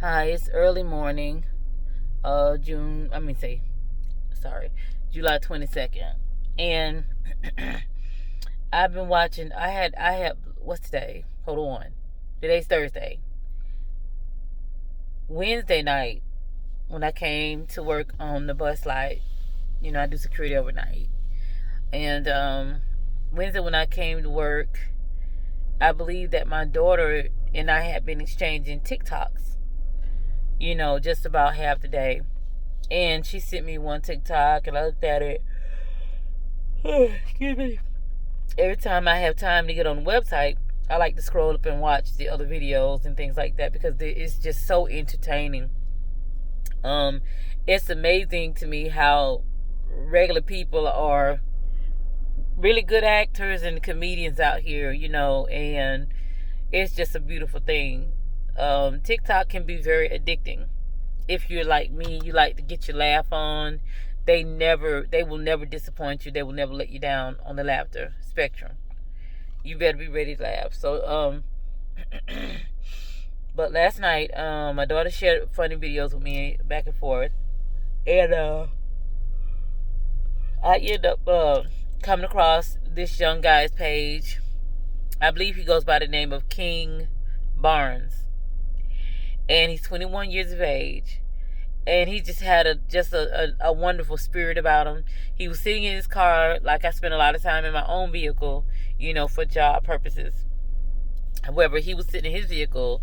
Hi, it's early morning, July 22nd. And I've been watching, what's today? Hold on. Today's Thursday. Wednesday night, when I came to work on the bus light, I do security overnight. And Wednesday, when I came to work, I believe that my daughter and I had been exchanging TikToks, just about half the day. And she sent me one TikTok, and I looked at it. Excuse me. Every time I have time to get on the website, I like to scroll up and watch the other videos and things like that because it's just so entertaining. It's amazing to me how regular people are really good actors and comedians out here, and it's just a beautiful thing. TikTok can be very addicting. If you're like me, you like to get your laugh on. They will never disappoint you. They will never let you down on the laughter spectrum. You better be ready to laugh. So, but last night, my daughter shared funny videos with me back and forth, and I ended up coming across this young guy's page. I believe he goes by the name of King Barnes, and he's 21 years of age. And he just had a wonderful spirit about him. He was sitting in his car, like I spend a lot of time in my own vehicle, for job purposes. However, he was sitting in his vehicle,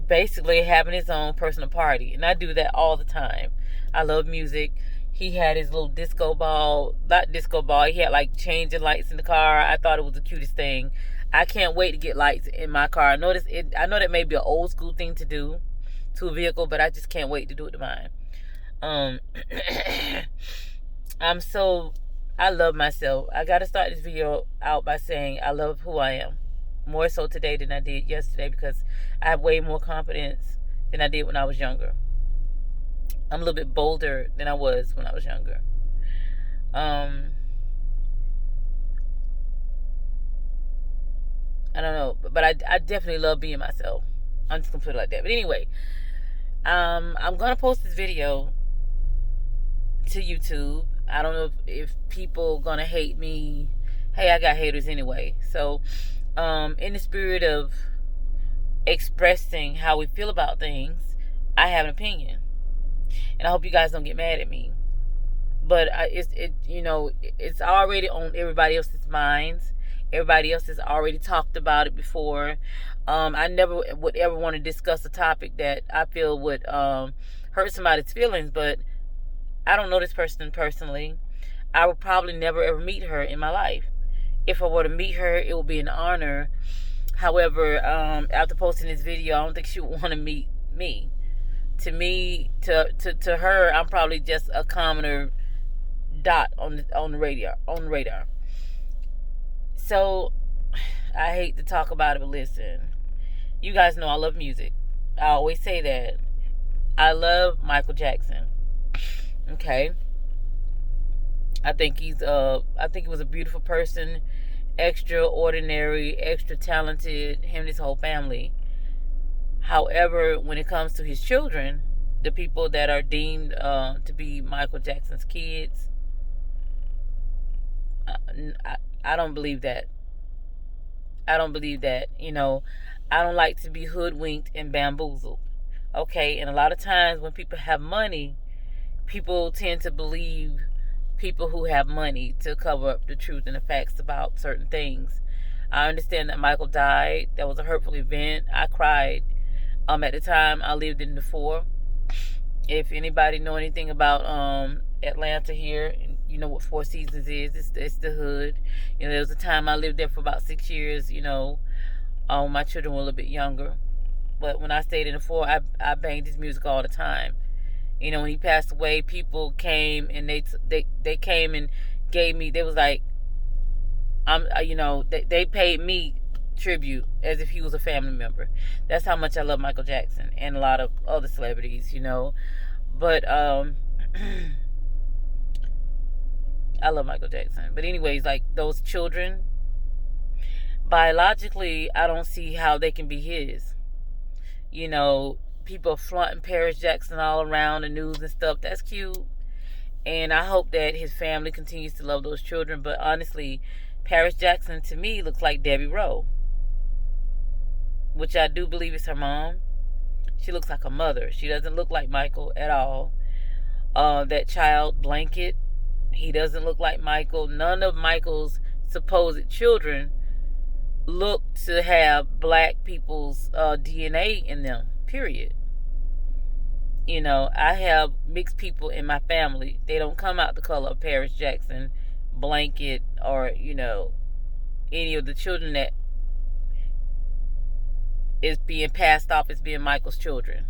basically having his own personal party. And I do that all the time. I love music. He had his little disco ball, not disco ball, he had like changing lights in the car. I thought it was the cutest thing. I can't wait to get lights in my car. I know that may be an old school thing to do to a vehicle, but I just can't wait to do it to mine. I love myself. I gotta start this video out by saying I love who I am. More so today than I did yesterday because I have way more confidence than I did when I was younger. I'm a little bit bolder than I was when I was younger. I don't know, but I definitely love being myself. I'm just gonna put it like that. But anyway, I'm gonna post this video to YouTube. I don't know if people gonna hate me. Hey, I got haters anyway. So, in the spirit of expressing how we feel about things, I have an opinion, and I hope you guys don't get mad at me. But it's already on everybody else's minds. Everybody else has already talked about it before. I never would ever want to discuss a topic that I feel would hurt somebody's feelings, but I don't know this person personally. I would probably never ever meet her in my life. If I were to meet her, it would be an honor. However, after posting this video, I don't think she would want to meet me. To me, to her, I'm probably just a commoner dot on the radar. So, I hate to talk about it, but listen. You guys know I love music. I always say that. I love Michael Jackson. Okay? I think he was a beautiful person, extraordinary, extra talented, him and his whole family. However, when it comes to his children, the people that are deemed to be Michael Jackson's kids, I don't believe that. I don't believe that. I don't like to be hoodwinked and bamboozled. Okay, and a lot of times when people have money, people tend to believe people who have money to cover up the truth and the facts about certain things. I understand that Michael died. That was a hurtful event. I cried. At the time, I lived in the 4. If anybody know anything about Atlanta here, you know what 4 Seasons is. It's the hood. There was a time I lived there for about 6 years. My children were a little bit younger, but when I stayed in the 4, I banged his music all the time. When he passed away, people came and they came and gave me. They was like, they paid me tribute as if he was a family member. That's how much I love Michael Jackson and a lot of other celebrities. But I love Michael Jackson. But anyways, like those children, biologically, I don't see how they can be his. You know, people flaunting Paris Jackson all around the news and stuff. That's cute. And I hope that his family continues to love those children. But honestly, Paris Jackson to me looks like Debbie Rowe, which I do believe is her mom. She looks like a mother. She doesn't look like Michael at all. That child, Blanket, he doesn't look like Michael. None of Michael's supposed children look to have black people's DNA in them, period. You know, I have mixed people in my family. They don't come out the color of Paris Jackson, Blanket, or, you know, any of the children that is being passed off as being Michael's children.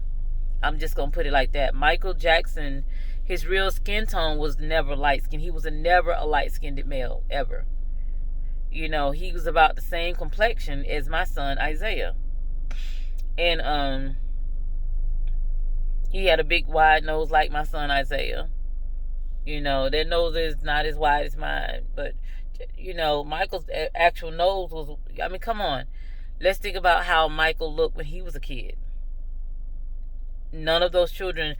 I'm just going to put it like that. Michael Jackson, his real skin tone was never light skin. He was never a light-skinned male, ever. You know, he was about the same complexion as my son, Isaiah. And, he had a big wide nose like my son Isaiah. You know, their nose is not as wide as mine. But, you know, Michael's actual nose was, I mean, come on. Let's think about how Michael looked when he was a kid. None of those children,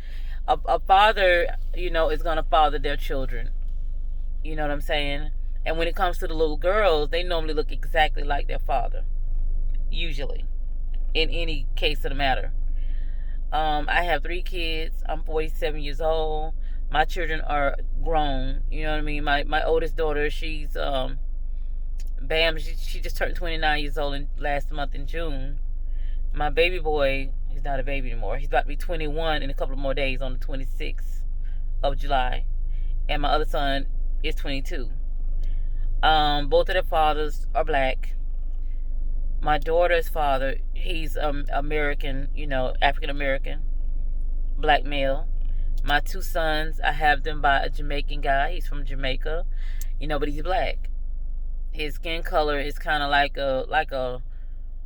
a father, you know, is going to father their children. You know what I'm saying? And when it comes to the little girls, they normally look exactly like their father. Usually. In any case of the matter. I have 3 kids. I'm 47 years old. My children are grown. You know what I mean? My oldest daughter, she's bam, she just turned 29 years old last month in June. My baby boy, he's not a baby anymore. He's about to be 21 in a couple of more days on the 26th of July. And my other son is 22. Both of their fathers are black. My daughter's father, he's American, you know, African American, black male. My 2 sons, I have them by a Jamaican guy. He's from Jamaica, you know, but he's black. His skin color is kind of like a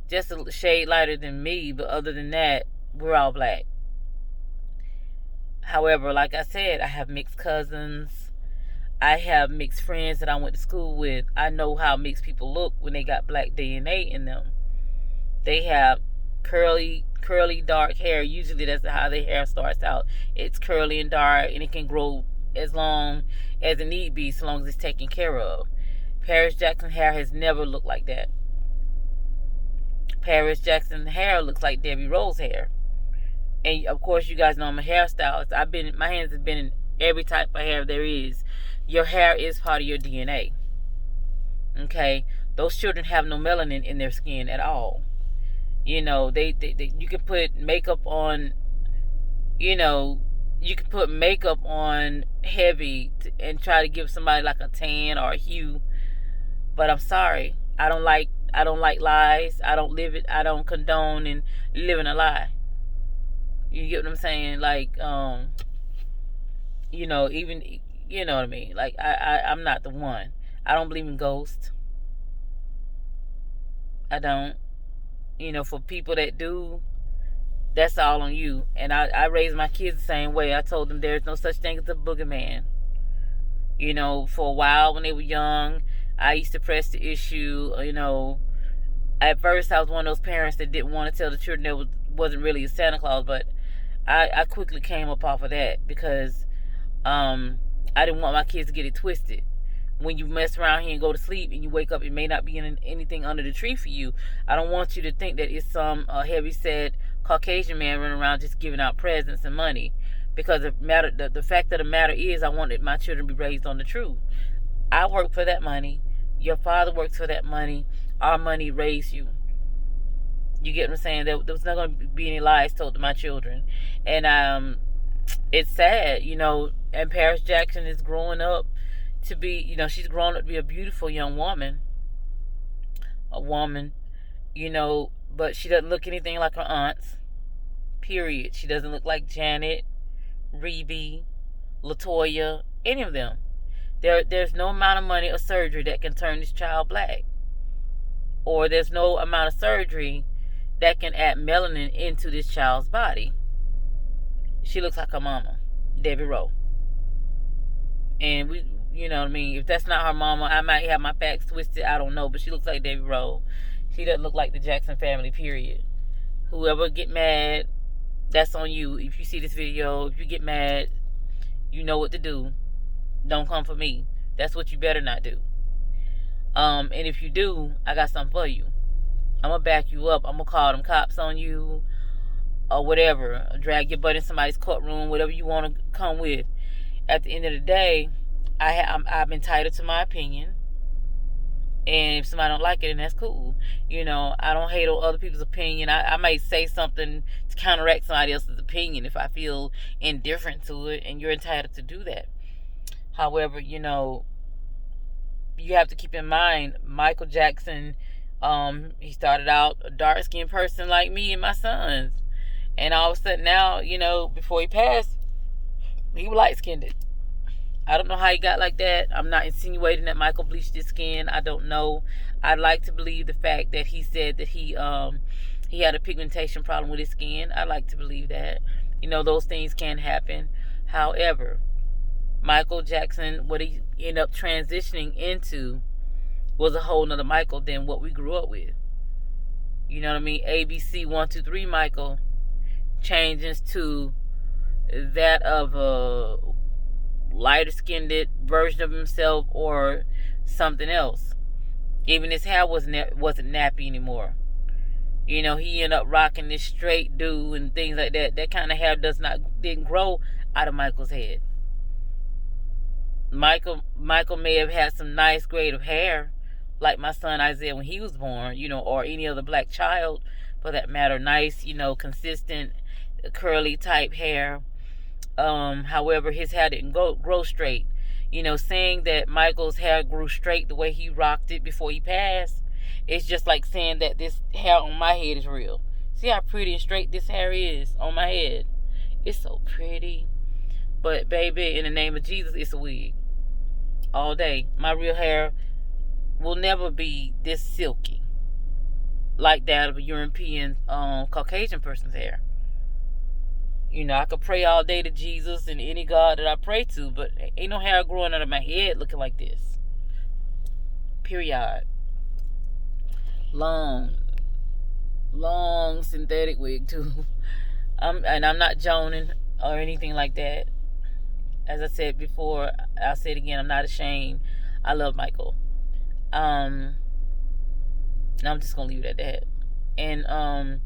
just a shade lighter than me, but other than that, we're all black. However, like I said, I have mixed cousins. I have mixed friends that I went to school with. I know how mixed people look when they got black DNA in them. They have curly, dark hair. Usually that's how their hair starts out. It's curly and dark, and it can grow as long as it need be, so long as it's taken care of. Paris Jackson hair has never looked like that. Paris Jackson hair looks like Debbie Rowe's hair. And of course, you guys know I'm a hairstylist. My hands have been in every type of hair there is. Your hair is part of your DNA. Okay? Those children have no melanin in their skin at all. You know, they you can put makeup on, you know, you can put makeup on heavy and try to give somebody like a tan or a hue. But I'm sorry. I don't like lies. I don't live it. I don't condone in living a lie. You get what I'm saying? Like, you know, even, you know what I mean? Like, I'm not the one. I don't believe in ghosts. I don't. You know, for people that do, that's all on you. And I raised my kids the same way. I told them there's no such thing as a boogeyman. You know, for a while when they were young, I used to press the issue. You know, at first I was one of those parents that didn't want to tell the children there wasn't really a Santa Claus, but I quickly came up off of that because I didn't want my kids to get it twisted. When you mess around here and go to sleep and you wake up, it may not be anything under the tree for you. I don't want you to think that it's some heavy-set Caucasian man running around just giving out presents and money. Because the fact of the matter is, I wanted my children to be raised on the truth. I worked for that money. Your father worked for that money. Our money raised you. You get what I'm saying? There was not going to be any lies told to my children. And it's sad, you know, and Paris Jackson is growing up to be, you know, she's grown up to be a beautiful young woman. A woman, you know, but she doesn't look anything like her aunts. Period. She doesn't look like Janet, Rebe, Latoya, any of them. There's no amount of money or surgery that can turn this child black. Or there's no amount of surgery that can add melanin into this child's body. She looks like her mama, Debbie Rowe. And we, you know what I mean, if that's not her mama, I might have my facts twisted, I don't know, but she looks like Debbie Rowe. She doesn't look like the Jackson family, period. Whoever get mad, that's on you. If you see this video, if you get mad, you know what to do. Don't come for me. That's what you better not do. And if you do, I got something for you. I'm going to back you up. I'm going to call them cops on you or whatever. Drag your butt in somebody's courtroom, whatever you want to come with. At the end of the day, I'm entitled to my opinion. And if somebody don't like it, then that's cool. You know, I don't hate on other people's opinion. I might say something to counteract somebody else's opinion if I feel indifferent to it, and you're entitled to do that. However, you know, you have to keep in mind, Michael Jackson, he started out a dark-skinned person like me and my sons. And all of a sudden now, you know, before he passed, he was light-skinned. I don't know how he got like that. I'm not insinuating that Michael bleached his skin. I don't know. I'd like to believe the fact that he said that he had a pigmentation problem with his skin. I like to believe that. You know, those things can happen. However, Michael Jackson, what he ended up transitioning into was a whole nother Michael than what we grew up with. You know what I mean? ABC 123 Michael changes to that of a lighter skinned version of himself or something else. Even his hair wasn't nappy anymore. You know, he ended up rocking this straight do and things like that. That kind of hair didn't grow out of Michael's head. Michael may have had some nice grade of hair, like my son Isaiah when he was born, you know, or any other black child for that matter. Nice, you know, consistent curly type hair. However, his hair didn't grow straight. You know, saying that Michael's hair grew straight the way he rocked it before he passed, it's just like saying that this hair on my head is real. See how pretty and straight this hair is on my head? It's so pretty. But baby, in the name of Jesus, it's a wig. All day. My real hair will never be this silky like that of a European Caucasian person's hair. You know, I could pray all day to Jesus and any God that I pray to, but ain't no hair growing out of my head looking like this. Period. Long synthetic wig too. And I'm not joning or anything like that. As I said before, I'll say it again, I'm not ashamed. I love Michael. I'm just gonna leave it at that. And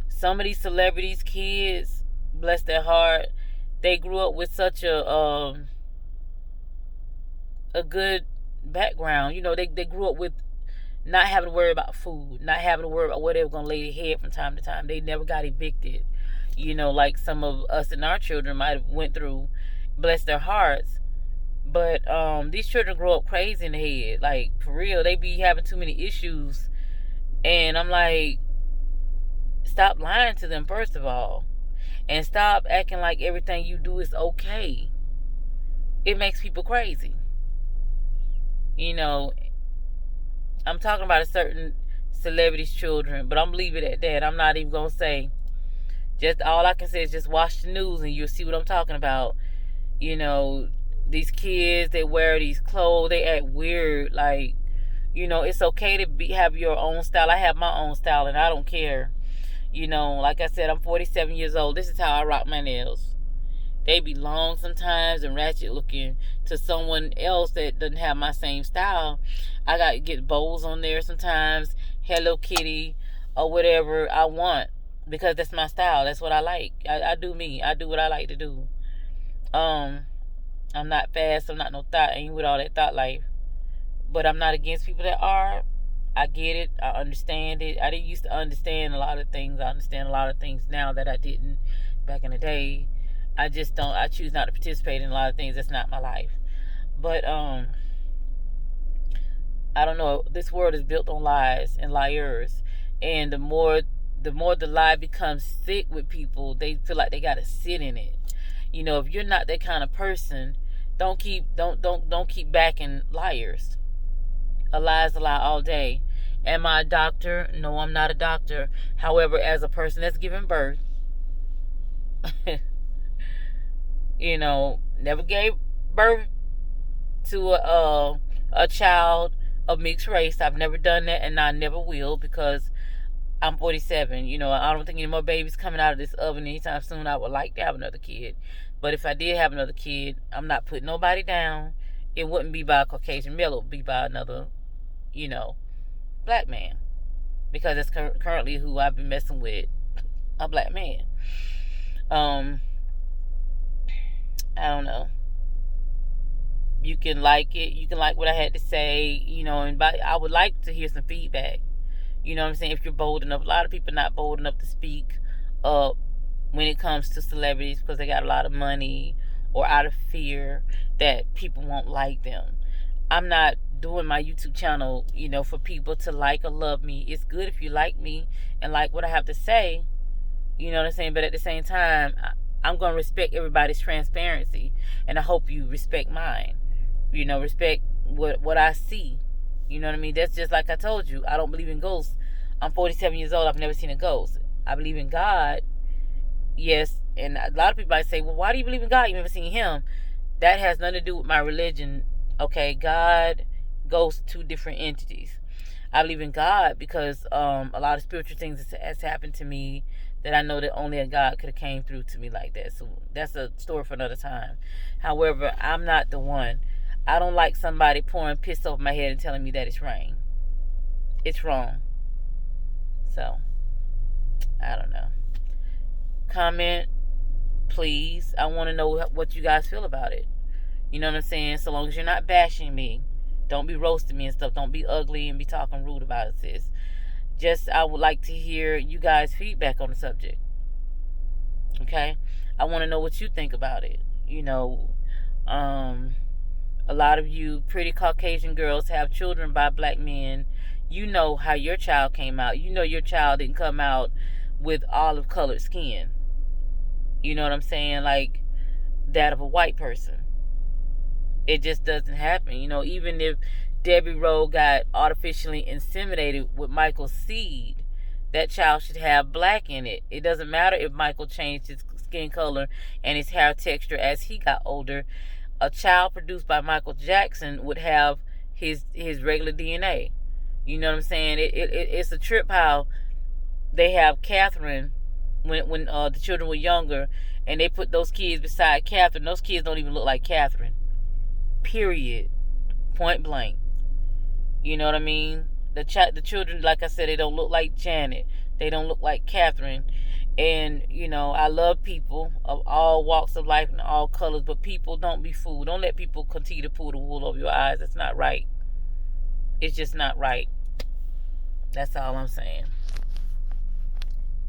some of these celebrities' kids, bless their heart, they grew up with such a good background. You know, they grew up with not having to worry about food, not having to worry about where they were gonna lay their head from time to time. They never got evicted. You know, like some of us and our children might have went through. Bless their hearts. But these children grow up crazy in the head. Like, for real, they be having too many issues. And I'm like, stop lying to them, first of all. And stop acting like everything you do is okay. It makes people crazy. You know, I'm talking about a certain celebrity's children, but I'm leaving it at that. I'm not even going to say. Just all I can say is just watch the news and you'll see what I'm talking about. You know, these kids, they wear these clothes, they act weird. Like, you know, it's okay to have your own style. I have my own style and I don't care. You know, like I said, I'm 47 years old. This is how I rock my nails. They be long sometimes and ratchet looking to someone else that doesn't have my same style. I got to get bows on there sometimes, Hello Kitty, or whatever I want. Because that's my style. That's what I like. I do me. I do what I like to do. I'm not fast. I'm not no thought. I ain't with all that thought life. But I'm not against people that are. I get it. I understand it. I didn't used to understand a lot of things. I understand a lot of things now that I didn't back in the day. I just don't. I choose not to participate in a lot of things. That's not my life. But I don't know. This world is built on lies and liars, and the more the lie becomes thick with people, they feel like they gotta sit in it. You know, if you're not that kind of person, don't keep backing liars. A lie is a lie all day. Am I a doctor? No, I'm not a doctor. However, as a person that's given birth, you know, never gave birth to a child of mixed race. I've never done that, and I never will, because I'm 47. You know, I don't think any more babies coming out of this oven anytime soon. I would like to have another kid. But if I did have another kid, I'm not putting nobody down. It wouldn't be by a Caucasian male. It would be by another, you know, black man. Because that's currently who I've been messing with, a black man. I don't know. You can like it. You can like what I had to say, you know, and I would like to hear some feedback. You know what I'm saying? If you're bold enough. A lot of people are not bold enough to speak up when it comes to celebrities because they got a lot of money or out of fear that people won't like them. I'm not doing my YouTube channel, you know, for people to like or love me. It's good if you like me and like what I have to say. You know what I'm saying? But at the same time, I'm going to respect everybody's transparency. And I hope you respect mine. You know, respect what I see. You know what I mean? That's just like I told you. I don't believe in ghosts. I'm 47 years old. I've never seen a ghost. I believe in God. Yes. And a lot of people might say, well, why do you believe in God? You've never seen him. That has nothing to do with my religion. Okay, God, ghosts, two different entities. I believe in God because a lot of spiritual things has happened to me that I know that only a God could have came through to me like that. So that's a story for another time. However, I'm not the one. I don't like somebody pouring piss over my head and telling me that it's rain. It's wrong. So, I don't know. Comment, please. I want to know what you guys feel about it. You know what I'm saying? So long as you're not bashing me. Don't be roasting me and stuff. Don't be ugly and be talking rude about it, sis. Just, I would like to hear you guys' feedback on the subject. Okay? I want to know what you think about it. You know, a lot of you pretty Caucasian girls have children by black men. You know how your child came out. You know your child didn't come out with olive colored skin. You know what I'm saying? Like that of a white person. It just doesn't happen. You know, even if Debbie Rowe got artificially inseminated with Michael's seed, that child should have black in it. It doesn't matter if Michael changed his skin color and his hair texture as he got older. A child produced by Michael Jackson would have his regular DNA. You know what I'm saying? It's a trip how they have Catherine when the children were younger, and they put those kids beside Catherine. Those kids don't even look like Catherine. Period. Point blank. You know what I mean? The children, like I said, they don't look like Janet. They don't look like Catherine. And, you know, I love people of all walks of life and all colors, but people, don't be fooled. Don't let people continue to pull the wool over your eyes. That's not right. It's just not right. That's all I'm saying.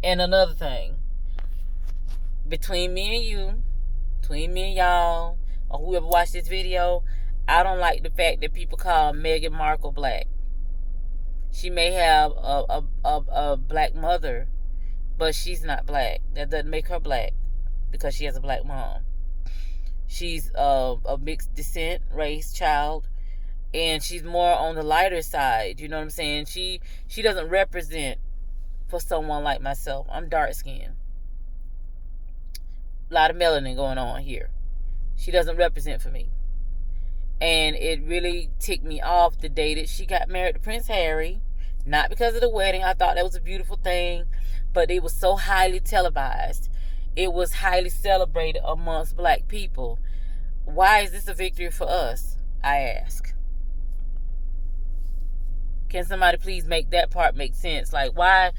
And another thing, between me and you, between me and y'all, or whoever watched this video, I don't like the fact that people call Meghan Markle black. She may have a black mother, but she's not black. That doesn't make her black because she has a black mom. She's a mixed descent race child, and she's more on the lighter side. You know what I'm saying? She doesn't represent for someone like myself. I'm dark skinned. A lot of melanin going on here. She doesn't represent for me. And it really ticked me off the day that she got married to Prince Harry. Not because of the wedding. I thought that was a beautiful thing. But it was so highly televised. It was highly celebrated amongst black people. Why is this a victory for us? I ask. Can somebody please make that part make sense? Like, why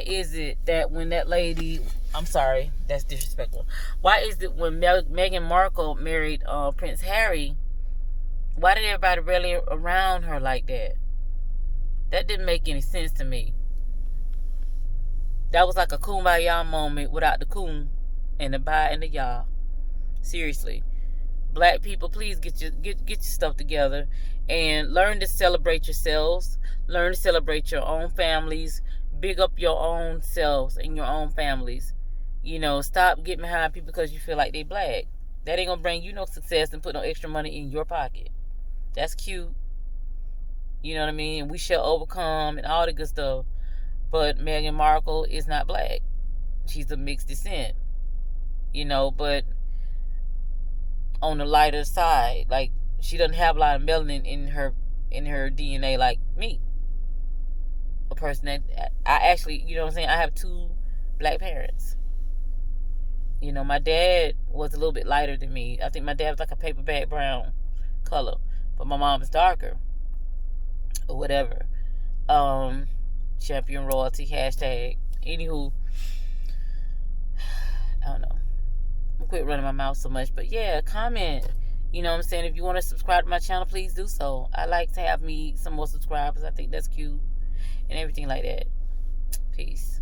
is it that when that lady... I'm sorry, that's disrespectful. Why is it when Meghan Markle married Prince Harry, why did everybody rally around her like that? That didn't make any sense to me. That was like a kumbaya moment without the kum and the bye and the ya. Seriously. Black people, please get your stuff together and learn to celebrate yourselves. Learn to celebrate your own families. Big up your own selves and your own families. You know, stop getting behind people because you feel like they black. That ain't gonna bring you no success and put no extra money in your pocket. That's cute. You know what I mean? We shall overcome and all the good stuff. But Meghan Markle is not black. She's a mixed descent. You know, but on the lighter side, like she doesn't have a lot of melanin in her DNA like me. person that I actually, you know what I'm saying, I have 2 black parents. You know, my dad was a little bit lighter than me. I think my dad was like a paperback brown color, but my mom is darker or whatever. Champion royalty hashtag. Anywho, I don't know. I'm quit running my mouth so much, but yeah, comment. You know what I'm saying? If you want to subscribe to my channel, please do so. I like to have me some more subscribers. I think that's cute and everything like that. Peace.